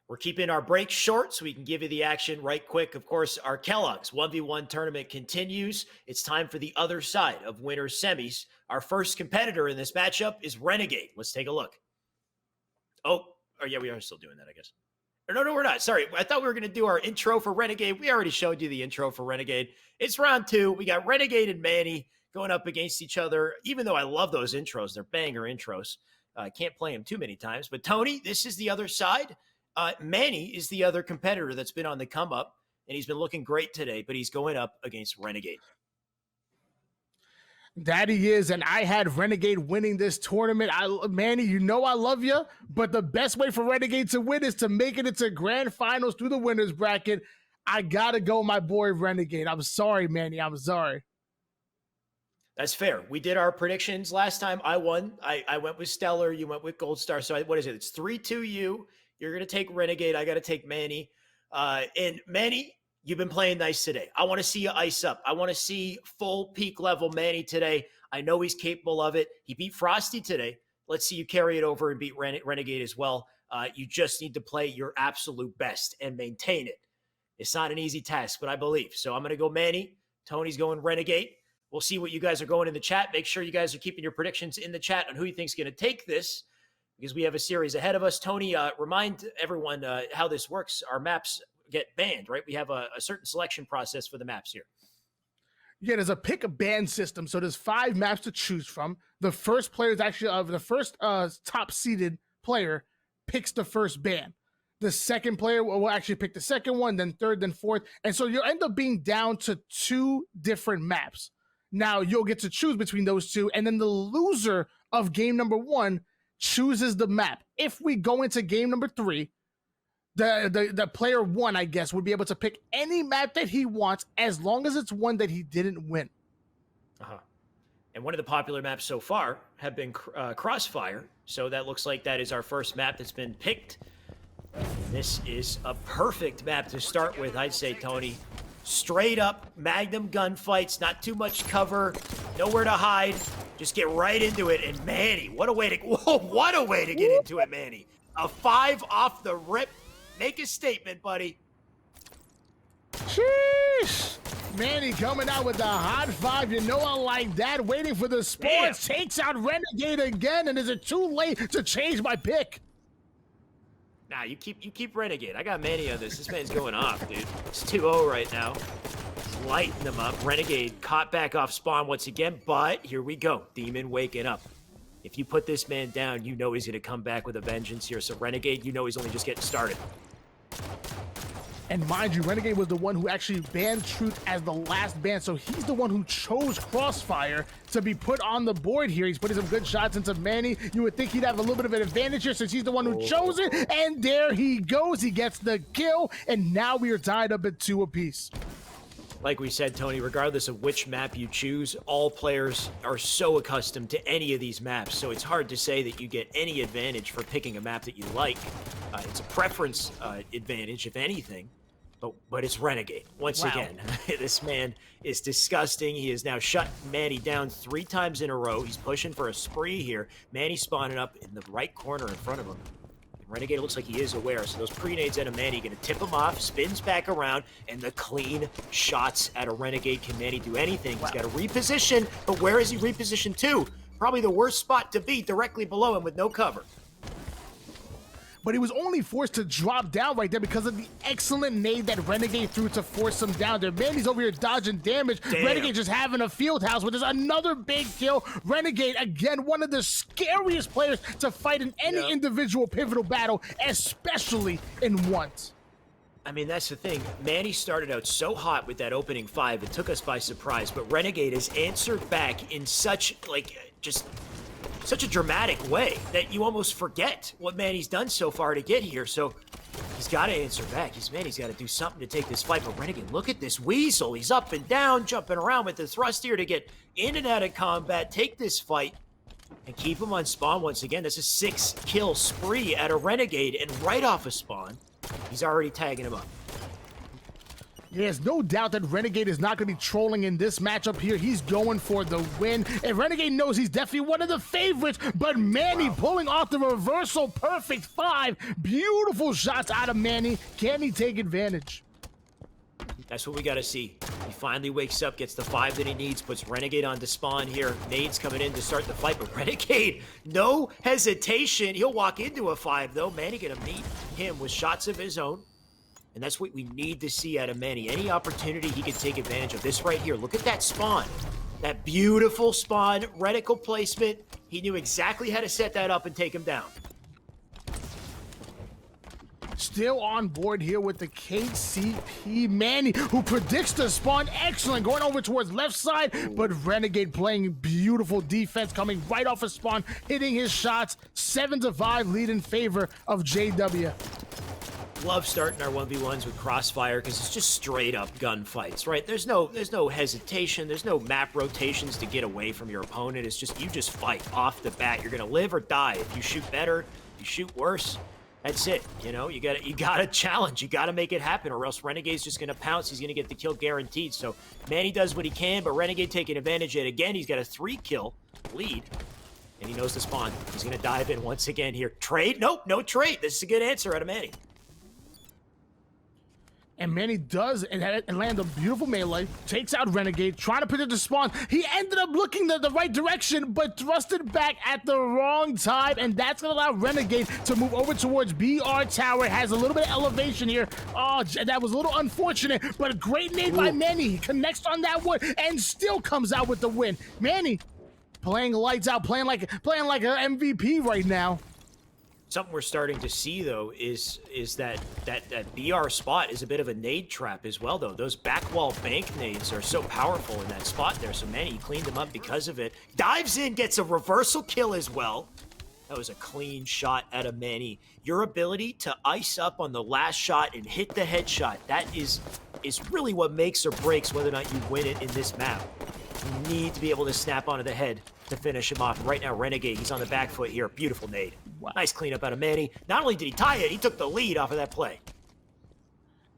We're keeping our breaks short so we can give you the action right quick. Of course, our Kellogg's 1v1 tournament continues. It's time for the other side of winners semis. Our first competitor in this matchup is Renegade. Let's take a look. Oh yeah, we are still doing that, I guess. No, we're not. Sorry. I thought we were going to do our intro for Renegade. We already showed you the intro for Renegade. It's round 2. We got Renegade and Manny going up against each other. Even though I love those intros, they're banger intros. I can't play them too many times. But Tony, this is the other side. Manny is the other competitor that's been on the come up, and he's been looking great today, but he's going up against Renegade. That he is, and I had Renegade winning this tournament. Manny, you know I love you, but the best way for Renegade to win is to make it into grand finals through the winners bracket. I gotta go, my boy Renegade. I'm sorry, Manny. I'm sorry. That's fair. We did our predictions last time. I won. I went with Stellar. You went with Gold Star. So what is it? It's 3-2 you. You're going to take Renegade. I got to take Manny. And Manny, you've been playing nice today. I want to see you ice up. I want to see full peak level Manny today. I know he's capable of it. He beat Frosty today. Let's see you carry it over and beat Renegade as well. You just need to play your absolute best and maintain it. It's not an easy task, but I believe. So I'm going to go Manny. Tony's going Renegade. We'll see what you guys are going in the chat. Make sure you guys are keeping your predictions in the chat on who you think is going to take this, because we have a series ahead of us. Tony, remind everyone how this works. Our maps get banned, right? We have a certain selection process for the maps here. Yeah, there's a pick a ban system. So there's 5 maps to choose from. The first player is actually the first top seeded player picks the first ban. The second player will actually pick the second one, then third, then fourth. And so you'll end up being down to 2 different maps. Now you'll get to choose between those 2, and then the loser of game number 1 chooses the map. If we go into game number 3, the player 1, I guess, would be able to pick any map that he wants as long as it's one that he didn't win. And one of the popular maps so far have been Crossfire. So that looks like that is our first map that's been picked. This is a perfect map to start with, I'd say, Tony. Straight up Magnum gunfights, not too much cover, nowhere to hide. Just get right into it. And Manny, what a way to get into it, Manny. A 5 off the rip. Make a statement, buddy. Sheesh. Manny coming out with the hot 5. You know I like that. Waiting for the sports. Damn. Takes out Renegade again. And is it too late to change my pick? Nah, you keep Renegade. I got Manny on this. This man's going off, dude. It's 2-0 right now. He's lighting them up. Renegade caught back off spawn once again, but here we go. Demon waking up. If you put this man down, you know he's going to come back with a vengeance here. So Renegade, you know he's only just getting started. And mind you, Renegade was the one who actually banned Truth as the last ban, so he's the one who chose Crossfire to be put on the board here. He's putting some good shots into Manny. You would think he'd have a little bit of an advantage here since he's the one who chose it, and there he goes. He gets the kill, and now we are tied up at 2 apiece. Like we said, Tony, regardless of which map you choose, all players are so accustomed to any of these maps, so it's hard to say that you get any advantage for picking a map that you like. It's a preference advantage, if anything, but it's Renegade. Once again, this man is disgusting. He has now shut Manny down 3 times in a row. He's pushing for a spree here. Manny spawning up in the right corner in front of him. Renegade looks like he is aware, so those pre-nades out of Manny going to tip him off, spins back around, and the clean shots out of Renegade. Can Manny do anything? He's got to reposition, but where is he repositioned to? Probably the worst spot to be, directly below him with no cover. But he was only forced to drop down right there because of the excellent nade that Renegade threw to force him down there. Manny's over here dodging damage. Damn. Renegade just having a field house, but there's another big kill. Renegade, again, one of the scariest players to fight in any individual pivotal battle, especially in ones. I mean, that's the thing. Manny started out so hot with that opening 5, it took us by surprise, but Renegade has answered back in such, such a dramatic way that you almost forget what Manny's done so far to get here. So he's got to answer back. He's got to do something to take this fight. But Renegade, look at this weasel. He's up and down, jumping around with the thrust here to get in and out of combat, take this fight, and keep him on spawn once again. That's a 6-kill spree at a Renegade, and right off of spawn, he's already tagging him up. There's no doubt that Renegade is not going to be trolling in this matchup here. He's going for the win. And Renegade knows he's definitely one of the favorites, but Manny pulling off the reversal perfect 5. Beautiful shots out of Manny. Can he take advantage? That's what we got to see. He finally wakes up, gets the 5 that he needs, puts Renegade on to spawn here. Nade's coming in to start the fight, but Renegade, no hesitation. He'll walk into a 5, though. Manny gonna meet him with shots of his own. And that's what we need to see out of Manny. Any opportunity he can take advantage of. This right here, look at that spawn. That beautiful spawn, reticle placement. He knew exactly how to set that up and take him down. Still on board here with the KCP. Manny, who predicts the spawn. Excellent. Going over towards left side, but Renegade playing beautiful defense, coming right off a spawn, hitting his shots. 7-5 lead in favor of JW. Love starting our 1v1s with Crossfire because it's just straight up gunfights, right? There's no hesitation. There's no map rotations to get away from your opponent. It's just, you just fight off the bat. You're gonna live or die. If you shoot better, you shoot worse. That's it. You know, you gotta challenge. You gotta make it happen, or else Renegade's just gonna pounce. He's gonna get the kill guaranteed. So Manny does what he can, but Renegade taking advantage of it again. He's got a 3-kill lead, and he knows the spawn. He's gonna dive in once again here. Trade? Nope, no trade. This is a good answer out of Manny. And Manny does and land a beautiful melee, takes out Renegade, trying to put it to spawn. He ended up looking the right direction, but thrusted back at the wrong time, and that's going to allow Renegade to move over towards BR Tower. Has a little bit of elevation here. Oh, that was a little unfortunate, but a great nade by Manny. He connects on that one and still comes out with the win. Manny playing lights out, playing like an MVP right now. Something we're starting to see, though, is that BR spot is a bit of a nade trap as well, though. Those back wall bank nades are so powerful in that spot there, so Manny cleaned them up because of it. Dives in, gets a reversal kill as well. That was a clean shot out of Manny. Your ability to ice up on the last shot and hit the headshot, that is really what makes or breaks whether or not you win it in this map. You need to be able to snap onto the head to finish him off. Right now, Renegade, he's on the back foot here. Beautiful nade. Wow. Nice cleanup out of Manny. Not only did he tie it, he took the lead off of that play.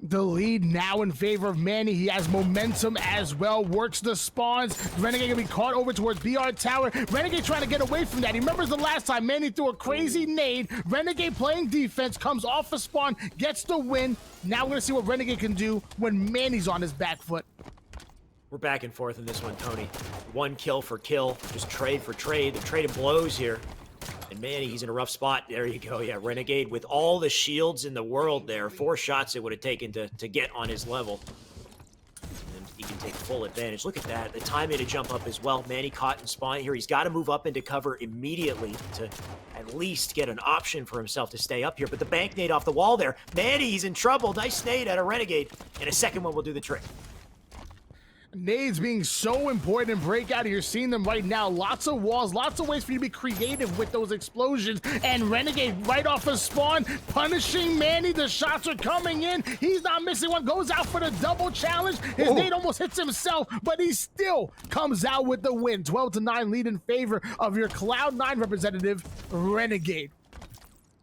The lead now in favor of Manny. He has momentum as well. Works the spawns. Renegade gonna be caught over towards BR Tower. Renegade trying to get away from that. He remembers the last time Manny threw a crazy nade. Renegade playing defense, comes off a spawn, gets the win. Now we're gonna see what Renegade can do when Manny's on his back foot. We're back and forth in this one, Tony. 1 kill for kill, just trade for trade. They're trading blows here. And Manny, he's in a rough spot. There you go. Yeah, Renegade with all the shields in the world there. 4 shots it would have taken to get on his level. And he can take full advantage. Look at that. The timing to jump up as well. Manny caught in spawn here. He's got to move up into cover immediately to at least get an option for himself to stay up here. But the bank nade off the wall there. Manny, he's in trouble. Nice nade out of Renegade. And a second one will do the trick. Nades being so important in Breakout. You're seeing them right now. Lots of walls, lots of ways for you to be creative with those explosions. And Renegade right off of spawn, punishing Manny. The shots are coming in. He's not missing one. Goes out for the double challenge. His nade almost hits himself, but he still comes out with the win. 12-9 lead in favor of your Cloud9 representative, Renegade.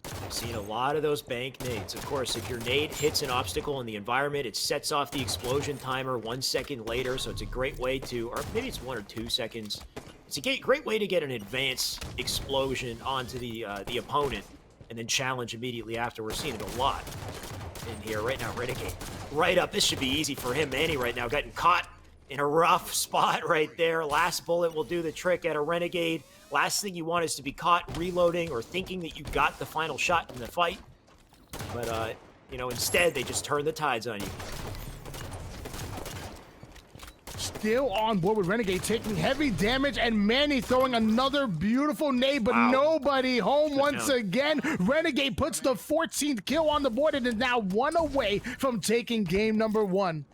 I've seen a lot of those bank nades. Of course, if your nade hits an obstacle in the environment, it sets off the explosion timer 1 second later, so it's a great way to, or maybe it's 1 or 2 seconds. It's a great way to get an advance explosion onto the opponent and then challenge immediately after. We're seeing it a lot in here right now. Renegade right up. This should be easy for him. Manny right now getting caught in a rough spot right there. Last bullet will do the trick at a Renegade. Last thing you want is to be caught reloading or thinking that you got the final shot in the fight. But, you know, instead, they just turn the tides on you. Still on board with Renegade, taking heavy damage, and Manny throwing another beautiful nade, but nobody home once again. Renegade puts the 14th kill on the board and is now 1 away from taking game number 1.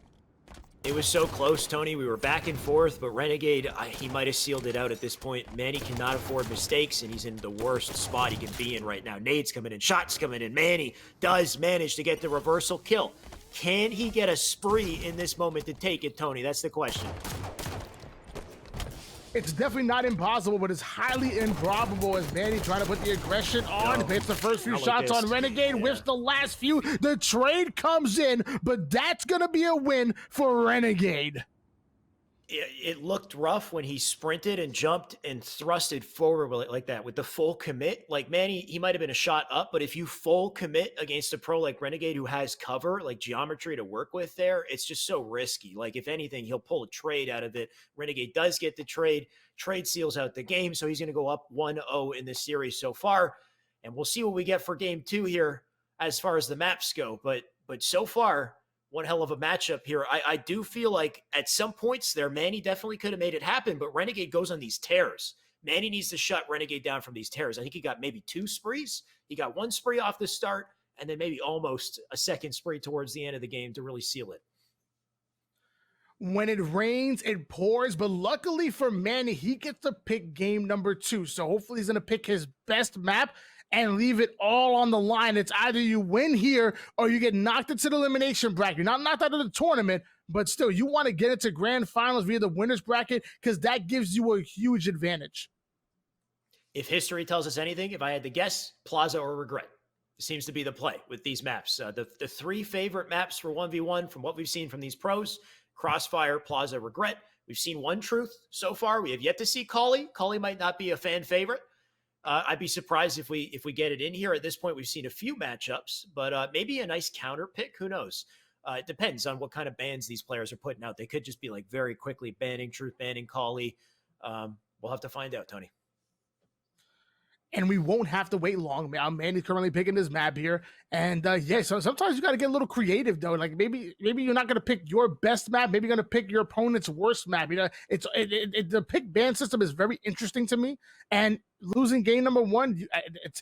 It was so close, Tony. We were back and forth, but Renegade, he might have sealed it out at this point. Manny cannot afford mistakes, and he's in the worst spot he can be in right now. Nades coming in, shots coming in. Manny does manage to get the reversal kill. Can he get a spree in this moment to take it, Tony? That's the question. It's definitely not impossible, but it's highly improbable as Manny trying to put the aggression on. Hits the first few shots on Renegade, whiffs the last few. The trade comes in, but that's going to be a win for Renegade. It looked rough when he sprinted and jumped and thrusted forward like that with the full commit. Like Manny, he might have been a shot up, but if you full commit against a pro like Renegade who has cover, like geometry to work with there, it's just so risky. Like if anything, he'll pull a trade out of it. Renegade does get the trade. Trade seals out the game, so he's going to go up 1-0 in this series so far. And we'll see what we get for game 2 here as far as the maps go. But so far, one hell of a matchup here. I do feel like at some points there, Manny definitely could have made it happen, but Renegade goes on these tears. Manny needs to shut Renegade down from these tears. I think he got maybe 2 sprees. He got 1 spree off the start, and then maybe almost a second spree towards the end of the game to really seal it. When it rains, it pours, but luckily for Manny, he gets to pick game number 2. So hopefully he's going to pick his best map and leave it all on the line. It's either you win here or you get knocked into the elimination bracket. You're not knocked out of the tournament, but still, you want to get into grand finals via the winner's bracket because that gives you a huge advantage. If history tells us anything, if I had to guess, Plaza or Regret. It seems to be the play with these maps. The 3 favorite maps for 1v1 from what we've seen from these pros, Crossfire, Plaza, Regret. We've seen One Truth so far. We have yet to see Kali. Kali might not be a fan favorite. I'd be surprised if we get it in here. At this point, we've seen a few matchups, but maybe a nice counter pick. Who knows? It depends on what kind of bans these players are putting out. They could just be like very quickly banning Truth, banning Kali. We'll have to find out, Tony. And we won't have to wait long. Manny's currently picking this map here. And yeah, so sometimes you got to get a little creative though. Like maybe you're not going to pick your best map. Maybe you're going to pick your opponent's worst map. You know, the pick ban system is very interesting to me. And losing game number 1,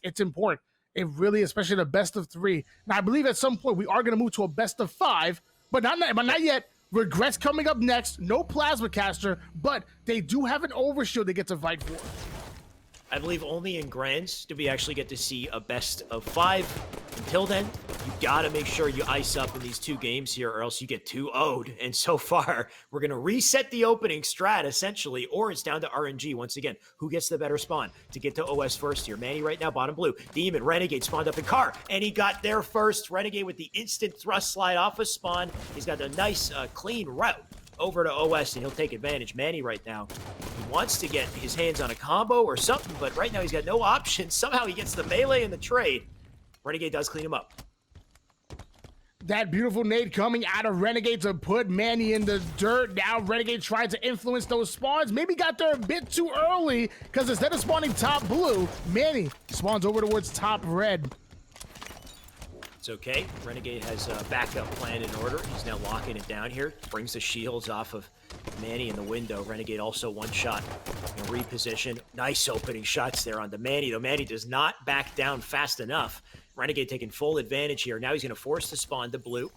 it's important. It really, especially the best of 3. Now I believe at some point we are going to move to a best of 5, but not yet. Regrets coming up next. No plasma caster, but they do have an overshield they get to fight for. I believe only in Grands do we actually get to see a best of 5. Until then, you got to make sure you ice up in these 2 games here or else you get 2-0'd. And so far, we're going to reset the opening strat, essentially, or it's down to RNG once again. Who gets the better spawn to get to OS first here? Manny right now, bottom blue. Demon, Renegade spawned up in car, and he got there first. Renegade with the instant thrust slide off a spawn. He's got a nice, clean route over to OS, and he'll take advantage. Manny right now, he wants to get his hands on a combo or something, but right now he's got no options. Somehow he gets the melee and the trade. Renegade does clean him up. That beautiful nade coming out of Renegade to put Manny in the dirt. Now Renegade tried to influence those spawns. Maybe got there a bit too early because instead of spawning top blue, Manny spawns over towards top red. It's okay. Renegade has a backup plan in order. He's now locking it down here. Brings the shields off of Manny in the window. Renegade also one shot in reposition. Nice opening shots there on the Manny, though Manny does not back down fast enough. Renegade taking full advantage here. Now he's going to force the spawn to blue.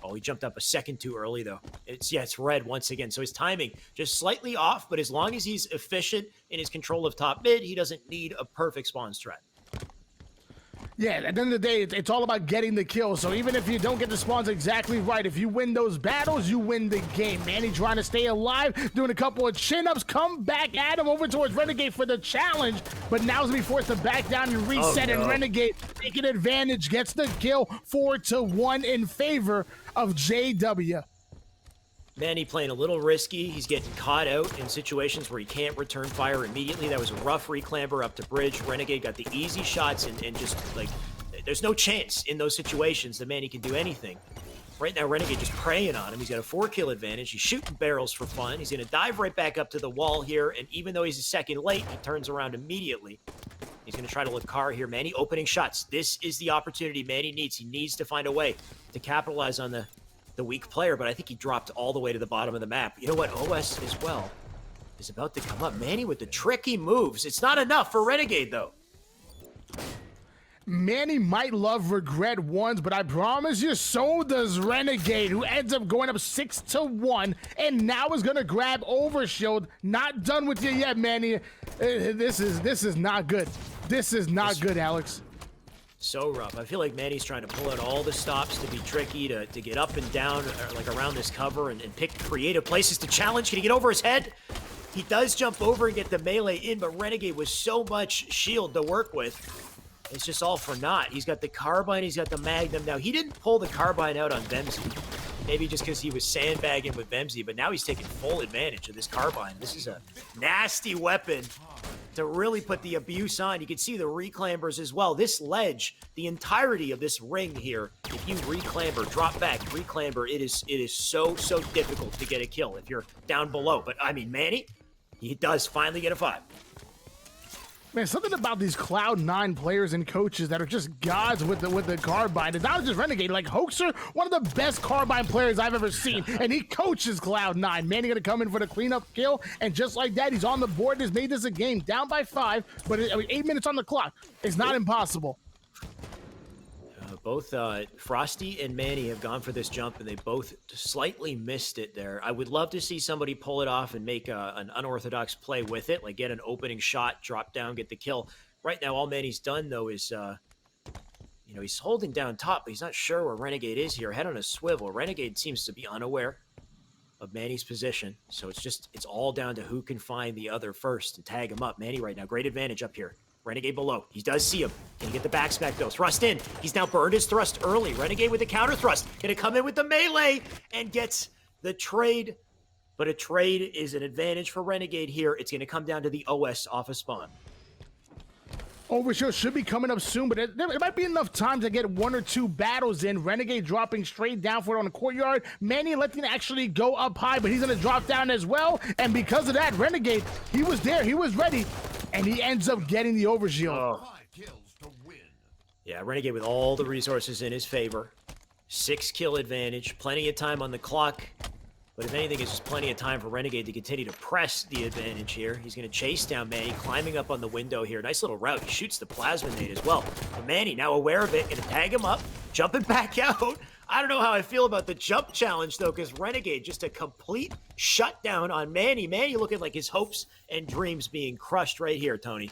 Oh, he jumped up a second too early, though. It's red once again. So his timing just slightly off, but as long as he's efficient in his control of top mid, he doesn't need a perfect spawn strat. Yeah, at the end of the day, it's all about getting the kill. So even if you don't get the spawns exactly right, if you win those battles, you win the game. Manny trying to stay alive, doing a couple of chin-ups, come back at him over towards Renegade for the challenge, but now he's going to be forced to back down and reset, and Renegade taking advantage, gets the kill 4-1 in favor of JW. Manny playing a little risky. He's getting caught out in situations where he can't return fire immediately. That was a rough reclamber up to bridge. Renegade got the easy shots and just, like, there's no chance in those situations that Manny can do anything. Right now, Renegade just preying on him. He's got a 4-kill advantage. He's shooting barrels for fun. He's going to dive right back up to the wall here, and even though he's a second late, he turns around immediately. He's going to try to look car here. Manny opening shots. This is the opportunity Manny needs. He needs to find a way to capitalize on the weak player, but I think he dropped all the way to the bottom of the map. You know what? OS as well is about to come up. Manny with the tricky moves. It's not enough for Renegade, though. Manny might love regret ones, but I promise you, so does Renegade, who ends up going up 6-1, and now is going to grab Overshield. Not done with you yet, Manny. This is not good. This is not good, Alex. So rough. I feel like Manny's trying to pull out all the stops to be tricky, to get up and down, like around this cover, and pick creative places to challenge. Can he get over his head? He does jump over and get the melee in, but Renegade with so much shield to work with, it's just all for naught. He's got the carbine, he's got the magnum. Now, he didn't pull the carbine out on Vemzy. Maybe just because he was sandbagging with Vemzy, but now he's taking full advantage of this carbine. This is a nasty weapon to really put the abuse on. You can see the reclambers as well. This ledge, the entirety of this ring here, if you reclamber, drop back, reclamber, it is so difficult to get a kill if you're down below. But, I mean, Manny, he does finally get a 5. Man, something about these Cloud9 players and coaches that are just gods with the carbine. It's not just Renegade. Like Hoaxer, one of the best carbine players I've ever seen, and he coaches Cloud9. Manny gonna come in for the cleanup kill, and just like that, he's on the board. Has made this a game down by 5, but 8 minutes on the clock. It's not impossible. Both Frosty and Manny have gone for this jump, and they both slightly missed it there. I would love to see somebody pull it off and make an unorthodox play with it, like get an opening shot, drop down, get the kill. Right now, all Manny's done, though, is, he's holding down top, but he's not sure where Renegade is here. Head on a swivel. Renegade seems to be unaware of Manny's position, so it's all down to who can find the other first and tag him up. Manny right now, great advantage up here. Renegade below. He does see him. Can he get the back smack, though? Thrust in. He's now burned his thrust early. Renegade with the counter thrust. Gonna come in with the melee and gets the trade. But a trade is an advantage for Renegade here. It's gonna come down to the OS off a spawn. Overshield should be coming up soon, but it might be enough time to get 1 or 2 battles in. Renegade dropping straight down for it on the courtyard. Manny letting it actually go up high, but he's going to drop down as well. And because of that, Renegade, he was there, he was ready, and he ends up getting the overshield. Oh. Yeah, Renegade with all the resources in his favor. 6 kill advantage, plenty of time on the clock. But if anything, it's just plenty of time for Renegade to continue to press the advantage here. He's going to chase down Manny, climbing up on the window here. Nice little route. He shoots the plasma nade as well. But Manny, now aware of it, going to tag him up, jumping back out. I don't know how I feel about the jump challenge, though, because Renegade, just a complete shutdown on Manny. Manny looking like his hopes and dreams being crushed right here, Tony.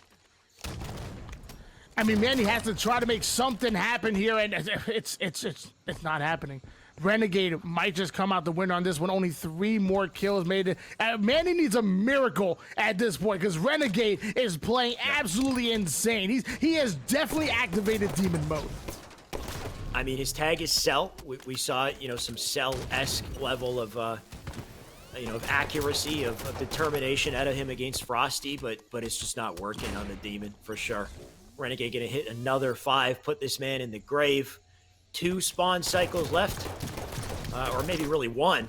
I mean, Manny has to try to make something happen here, and it's not happening. Renegade might just come out the winner on this one. Only 3 more kills made. Manny needs a miracle at this point because Renegade is playing absolutely insane. He has definitely activated demon mode. I mean, his tag is Cell. We saw, some Cell-esque level of, of accuracy, of determination out of him against Frosty, but it's just not working on the demon for sure. Renegade gonna hit another 5, put this man in the grave. 2 spawn cycles left, or maybe really 1.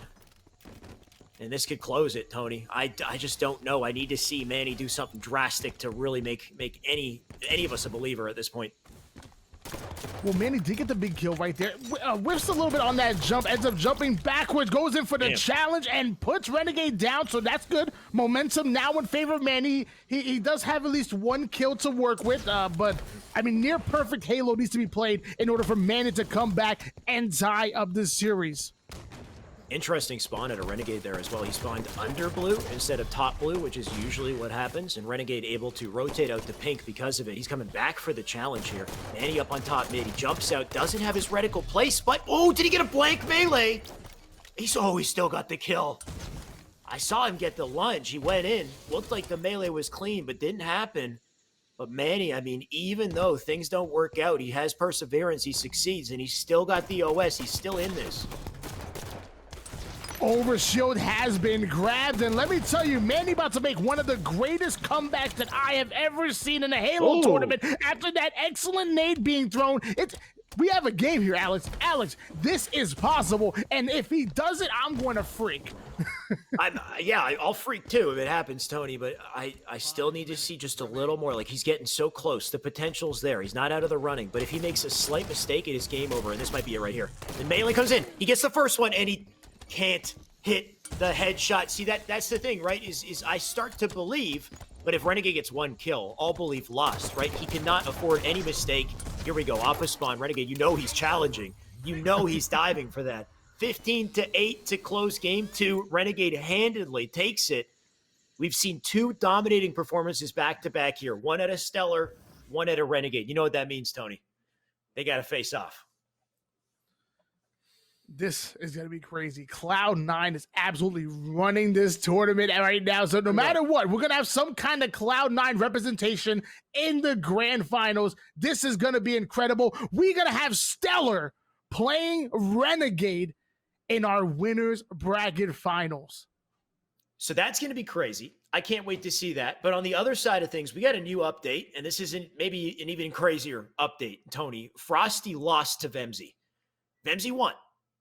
And this could close it, Tony. I just don't know. I need to see Manny do something drastic to really make any of us a believer at this point. Well, Manny did get the big kill right there. Whiffs a little bit on that jump, ends up jumping backwards, goes in for the challenge, and puts Renegade down, so that's good. Momentum now in favor of Manny. He does have at least 1 kill to work with, but, I mean, near perfect Halo needs to be played in order for Manny to come back and tie up this series. Interesting spawn at a Renegade there as well. He spawned under blue instead of top blue, which is usually what happens, and Renegade able to rotate out to pink because of it. He's coming back for the challenge here. Manny up on top mid. He jumps out, doesn't have his reticle placed, but oh, did he get a blank melee? He still got the kill. I saw him get the lunge. He went in. Looked like the melee was clean, but didn't happen. But Manny, I mean, even though things don't work out, he has perseverance, he succeeds, and he's still got the OS. He's still in this. Overshield has been grabbed, and let me tell you, Manny about to make one of the greatest comebacks that I have ever seen in a Halo tournament after that excellent nade being thrown. We have a game here, Alex. Alex, this is possible, and if he does it, I'm going to freak. I'll freak too if it happens, Tony, but I still need to see just a little more. Like, he's getting so close. The potential's there. He's not out of the running, but if he makes a slight mistake, it is game over, and this might be it right here. Then melee comes in. He gets the first one, and he can't hit the headshot. See, that's the thing, right? Is I start to believe, but if Renegade gets 1 kill, all belief lost, right? He cannot afford any mistake. Here we go, off a spawn. Renegade, he's challenging. He's diving for that. 15-8 to close game 2. Renegade handedly takes it. We've seen 2 dominating performances back-to-back here. 1 at a Stellar, 1 at a Renegade. You know what that means, Tony? They got to face off. This is going to be crazy. Cloud9 is absolutely running this tournament right now. So no matter what, we're going to have some kind of Cloud9 representation in the grand finals. This is going to be incredible. We're going to have Stellar playing Renegade in our winners bracket finals. So that's going to be crazy. I can't wait to see that. But on the other side of things, we got a new update, and this isn't maybe an even crazier update, Tony. Frosty lost to Vemzy. Vemzy won.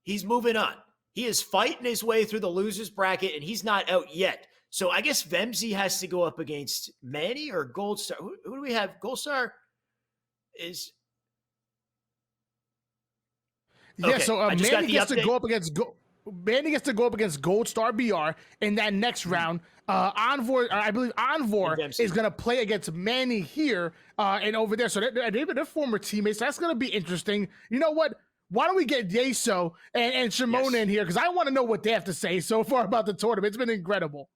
He's moving on. He is fighting his way through the losers bracket, and he's not out yet. So I guess Vemzy has to go up against Manny or Goldstar. Who do we have? Goldstar is... Yeah, okay. So Manny gets to go up against Goldstar BR in that next round. Envor, I believe Envor is going to play against Manny here and over there. So they're former teammates. So that's going to be interesting. You know what? Why don't we get Yeso and Shimona in here? Because I want to know what they have to say so far about the tournament. It's been incredible.